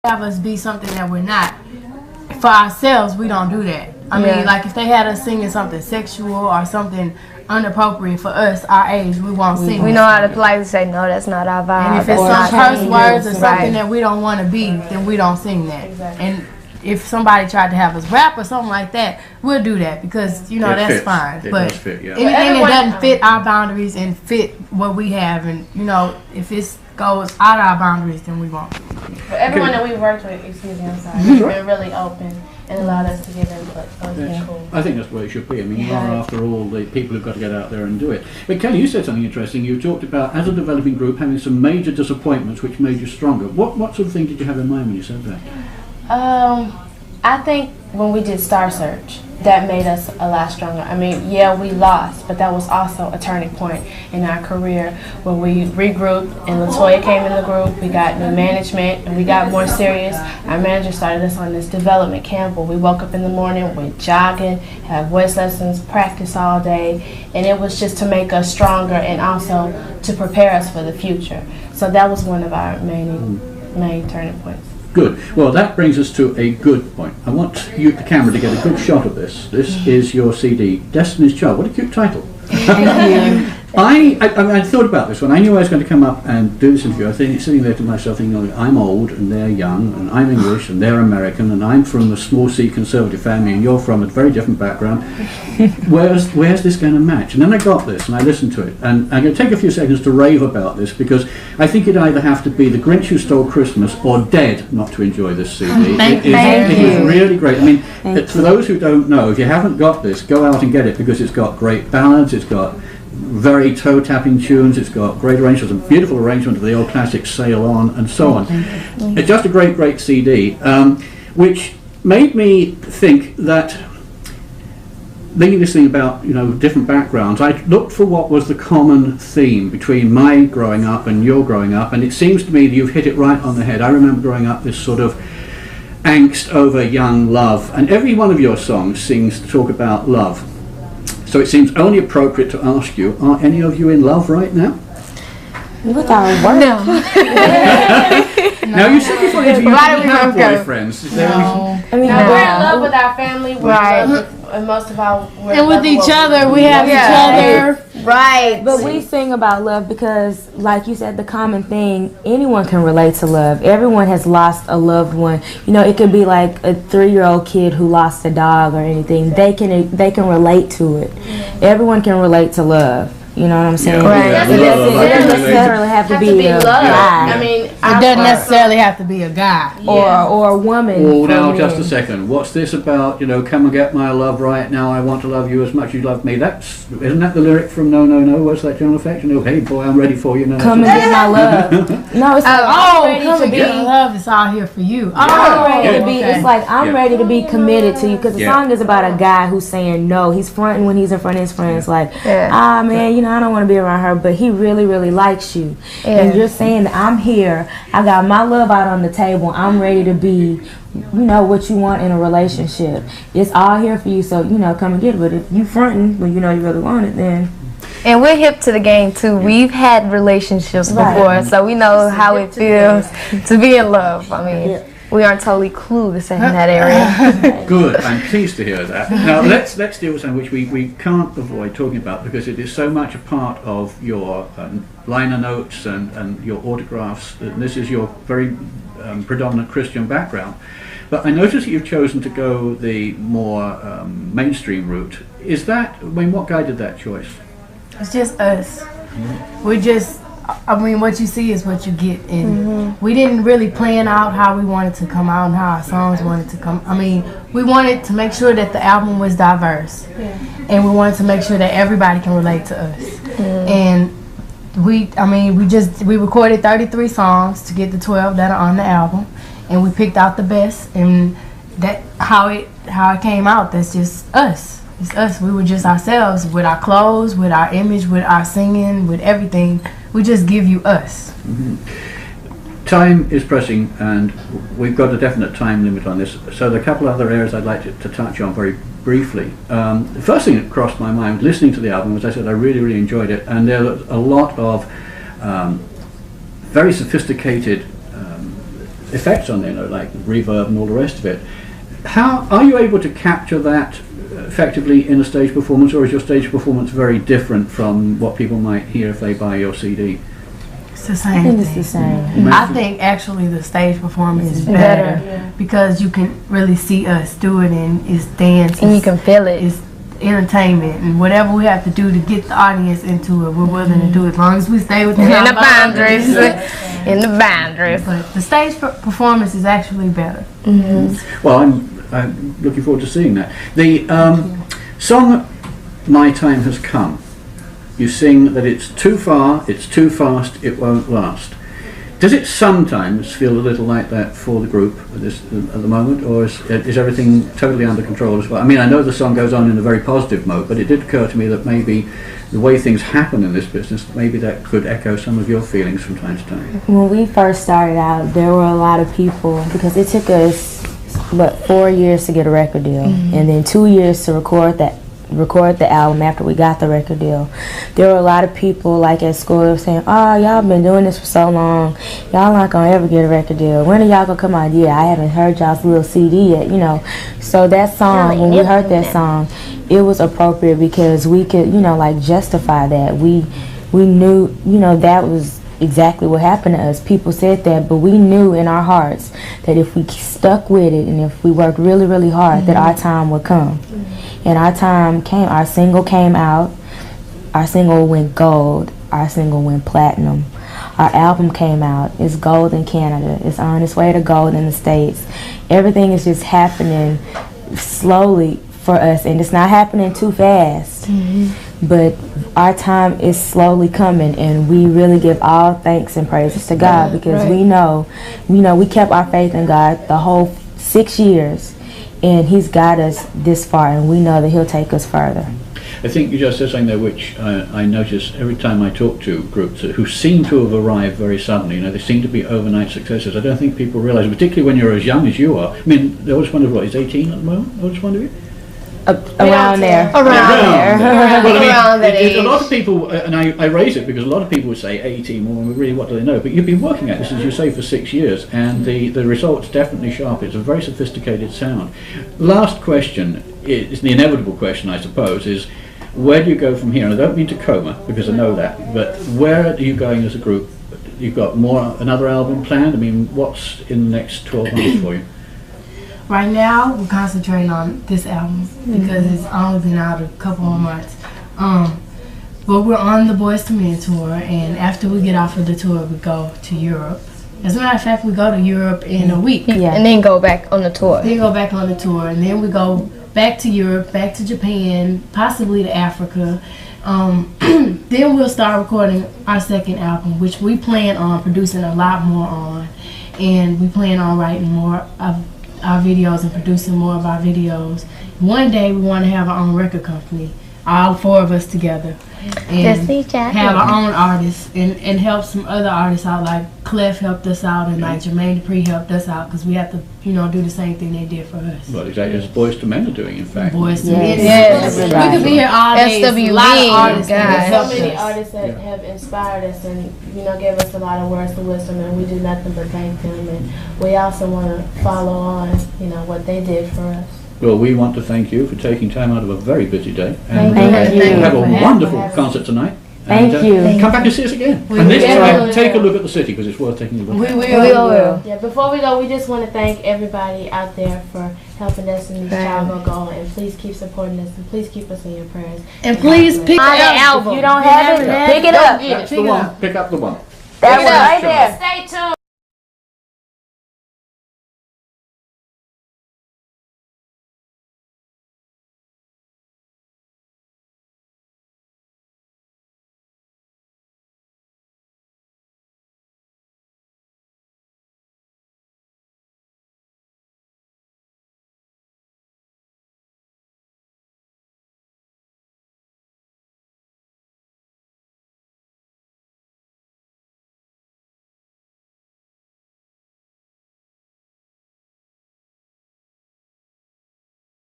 have us be something that we're not. For ourselves, we don't do that. I mean, like if they had us singing something sexual or something inappropriate for us, our age, we won't sing. We know how to politely say, no, that's not our vibe. And if it's some curse words or something that we don't want to be, then we don't sing that. Exactly. And if somebody tried to have us rap or something like that, we'll do that because, you know, that's fits. fine. It but does fit, yeah. anything that doesn't fit our boundaries and fit what we have, and, you know, if it goes out of our boundaries, then we won't. But everyone that we've worked with, excuse me, I'm sorry, has been really open and allowed us to give input. So it's been cool. I think that's the way it should be. I mean, you are, after all, the people who've got to get out there and do it. But Kelly, you said something interesting. You talked about, as a developing group, having some major disappointments which made you stronger. What sort of thing did you have in mind when you said that? I think when we did Star Search, that made us a lot stronger. I mean, yeah, we lost, but that was also a turning point in our career when we regrouped and LaToya came in the group. We got new management and we got more serious. Our manager started us on this development camp where we woke up in the morning, went jogging, had voice lessons, practice all day, and it was just to make us stronger and also to prepare us for the future. So that was one of our main turning points. Good. Well, that brings us to a good point. I want you, the camera, to get a good shot of this. This is your CD, Destiny's Child. What a cute title. Thank you. I thought about this when I knew I was going to come up and do this interview. I was sitting there to myself thinking, oh, I'm old and they're young, and I'm English and they're American, and I'm from a small C conservative family and you're from a very different background. Where's this going to match? And then I got this and I listened to it, and I'm going to take a few seconds to rave about this because I think it'd either have to be The Grinch Who Stole Christmas or Dead not to enjoy this CD. Thank It you. is really great. I mean, for those who don't know, if you haven't got this, go out and get it because it's got great ballads, it's got very toe-tapping tunes, it's got great arrangements, a beautiful arrangement of the old classic Sail On and so on. It's just a great CD, which made me think that, thinking this thing about, you know, different backgrounds, I looked for what was the common theme between my growing up and your growing up, and it seems to me that you've hit it right on the head. I remember growing up this sort of angst over young love, and every one of your songs seems to talk about love. So it seems only appropriate to ask you, are any of you in love right now? With our work. No. Now you said before you didn't have boyfriends. Is there No. I mean, We're in love with our family, we're Right. in love with, and most of all, we're in And with love each what we other, do. we have Yeah. each other. right. But we sing about love because, like you said, the common thing, anyone can relate to love. Everyone has lost a loved one. You know, it could be like a 3-year-old kid who lost a dog or anything. They can relate to it. Everyone can relate to love. You know what I'm saying? Yeah. Right. It doesn't necessarily have to be a love. guy I mean, It doesn't necessarily have to be a guy. or a woman. Oh, for now men. just a second. What's this about? You know, come and get my love right now. I want to love you as much as you love me. Isn't that the lyric from No No No? What's that general effect? You know, hey boy, I'm ready for you. No, Come and get my love. No, it's like I'm ready come to and be. get love. It's all here for you. I'm ready to be. okay. It's like I'm Yeah. ready to be committed to you because the Yeah. song is about a guy who's saying no. He's fronting when he's in front of his friends, like, ah man, you know I don't want to be around her, but he really likes you, and you're saying that I'm here. I got my love out on the table. I'm ready to be, you know, what you want in a relationship. It's all here for you, so you know, come and get it. But if you fronting when you know you really want it, then. And we're hip to the game too. We've had relationships before, so we know how it feels to be in love. I mean, we aren't totally clueless in that area. Good. I'm pleased to hear that. Now let's deal with something which we can't avoid talking about because it is so much a part of your liner notes and your autographs. And this is your very predominant Christian background. But I notice that you've chosen to go the more mainstream route. Is that, I mean, what guided that choice? It's just us. We're just, I mean, what you see is what you get. And we didn't really plan out how we wanted to come out and how our songs wanted to come. I mean, we wanted to make sure that the album was diverse. And we wanted to make sure that everybody can relate to us. And we recorded 33 songs to get the 12 that are on the album. And we picked out the best. And that how it came out, that's just us. It's us. We were just ourselves with our clothes, with our image, with our singing, with everything. We just give you us. Time is pressing and we've got a definite time limit on this. So there are a couple other areas I'd like to touch on very briefly. The first thing that crossed my mind listening to the album, as I said, I really enjoyed it. And there are a lot of very sophisticated effects on there, like reverb and all the rest of it. How are you able to capture that effectively in a stage performance, or is your stage performance very different from what people might hear if they buy your CD? It's the same. I think it's the same. I think actually the stage performance is better because you can really see us do it, and it's dance, and you can feel it. It's entertainment, and whatever we have to do to get the audience into it, we're willing to do it as long as we stay within the boundaries. In the boundaries. But the stage performance is actually better. Well, I'm looking forward to seeing that. The song "My Time Has Come," you sing that it's too far, it's too fast, it won't last. Does it sometimes feel a little like that for the group at the moment, or is everything totally under control as well? I mean, I know the song goes on in a very positive mode, but it did occur to me that maybe the way things happen in this business, maybe that could echo some of your feelings from time to time. When we first started out, there were a lot of people, because it took us, 4 years to get a record deal, and then 2 years to record the album after we got the record deal. There were a lot of people like at school saying, "Oh, y'all been doing this for so long, y'all not gonna ever get a record deal. When are y'all gonna come out? Yeah, I haven't heard y'all's little CD yet," you know. So that song, when we heard that song, it was appropriate because we could, you know, like justify that. We knew, you know, that was exactly what happened to us. People said that, but we knew in our hearts that if we stuck with it and if we worked really, really hard, that our time would come. And our time came. Our single came out. Our single went gold. Our single went platinum. Our album came out. It's gold in Canada. It's on its way to gold in the States. Everything is just happening slowly for us, and it's not happening too fast. But our time is slowly coming, and we really give all thanks and praises to God because we know, we kept our faith in God the whole 6 years. And He's got us this far, and we know that He'll take us further. I think you just said something there which I notice every time I talk to groups who seem to have arrived very suddenly. You know, they seem to be overnight successes. I don't think people realise, particularly when you're as young as you are. I mean, I always wondered, what, he's 18 at the moment? I always wondered. Around there. Well, I mean, Around that age. A lot of people, and I raise it because a lot of people would say 18, well, really, what do they know? But you've been working at this, as you say, for 6 years, and the results definitely sharp. It's a very sophisticated sound. Last question, is the inevitable question, I suppose, is where do you go from here? And I don't mean Tacoma, because I know that, but where are you going as a group? You've got another album planned? I mean, what's in the next 12 months for you? Right now, we're concentrating on this album because it's only been out a couple of months. But we're on the Boys to Men tour, and after we get off of the tour, we go to Europe. As a matter of fact, we go to Europe in a week. And then go back on the tour. Then go back on the tour, and then we go back to Europe, back to Japan, possibly to Africa. Then we'll start recording our second album, which we plan on producing a lot more on, and we plan on writing more of our videos and producing more of our videos. One day we want to have our own record company, all 4 of us together, and have our own artists and help some other artists out. Like Clef helped us out, and like Jermaine Dupri helped us out because we have to, do the same thing they did for us. Well, exactly as Boys to Men are doing, in fact. Boys to Men. Yes. We could be here all day. SWV, A lot of artists There's helped so many us. artists that have inspired us and gave us a lot of words of wisdom, and we do nothing but thank them. And we also want to follow on, what they did for us. Well, we want to thank you for taking time out of a very busy day. And thank you. Have a wonderful concert tonight. Thank you. Come back and see us again. And this time, take a look at the city because it's worth taking a look at. We will. Yeah, before we go, we just want to thank everybody out there for helping us in this Chicago goal, and please keep supporting us, and please keep us in your prayers. And please pick up the album. If you don't have it, pick it up. That's the one. Pick up the one. That was